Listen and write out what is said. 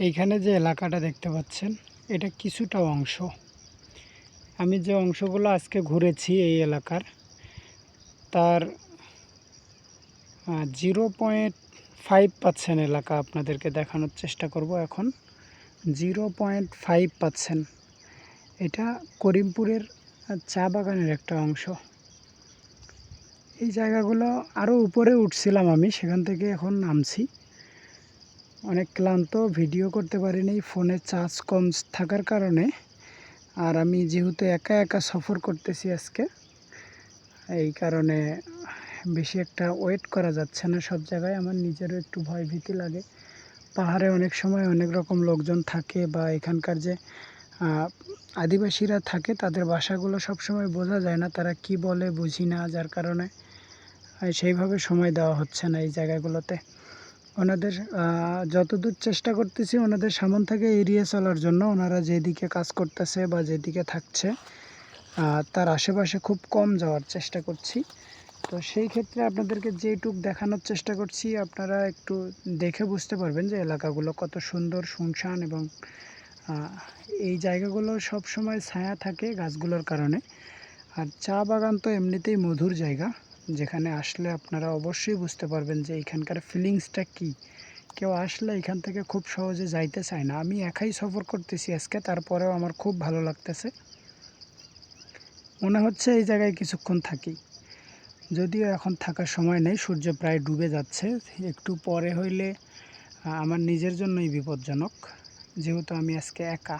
এইখানে যে এলাকাটা দেখতে পাচ্ছেন, এটা কিছুটা অংশ। আমি যে অংশগুলো আজকে ঘুরেছি এই এলাকার, তার 0.5% এলাকা আপনাদেরকে দেখানোর চেষ্টা করব এখন। 0.5%। এটা করিমপুরের চা বাগানের একটা অংশ। এই জায়গাগুলো আরও উপরে উঠছিলাম আমি, সেখান থেকে এখন নামছি। অনেক ক্লান্ত, ভিডিও করতে পারিনি ফোনে চার্জ কম থাকার কারণে। আর আমি যেহেতু একা একা সফর করতেছি আজকে, এই কারণে বেশি একটা ওয়েট করা যাচ্ছে না সব জায়গায়। আমার নিজেরও একটু ভয় ভীতি লাগে। পাহাড়ে অনেক সময় অনেক রকম লোকজন থাকে, বা এখানকার যে আদিবাসীরা থাকে তাদের বাসাগুলো সবসময় বোঝা যায় না, তারা কি বলে বুঝি না, যার কারণে সেইভাবে সময় দেওয়া হচ্ছে না এই জায়গাগুলোতে। ওনাদের যতদূর চেষ্টা করতেছি ওনাদের সামন থেকে এড়িয়ে চলার জন্য। ওনারা যেদিকে কাজ করতেছে বা যেদিকে থাকছে তার আশেপাশে খুব কম যাওয়ার চেষ্টা করছি। তো সেই ক্ষেত্রে আপনাদেরকে যেটুক দেখানোর চেষ্টা করছি, আপনারা একটু দেখে বুঝতে পারবেন যে এলাকাগুলো কত সুন্দর, শুনশান, এবং এই জায়গাগুলো সব সময় ছায়া থাকে গাছগুলোর কারণে। আর চা বাগান তো এমনিতেই মধুর জায়গা, যেখানে আসলে আপনারা অবশ্যই বুঝতে পারবেন যে এখানকার ফিলিংসটা কী। কেউ আসলে এখান থেকে খুব সহজে যাইতে চায় না। আমি একাই সফর করতেছি আজকে, তারপরেও আমার খুব ভালো লাগতেছে। মনে হচ্ছে এই জায়গায় কিছুক্ষণ থাকি, যদিও এখন থাকার সময় নেই, সূর্য প্রায় ডুবে যাচ্ছে। একটু পরে হইলে আমার নিজের জন্যই বিপজ্জনক, যেহেতু আমি আজকে একা।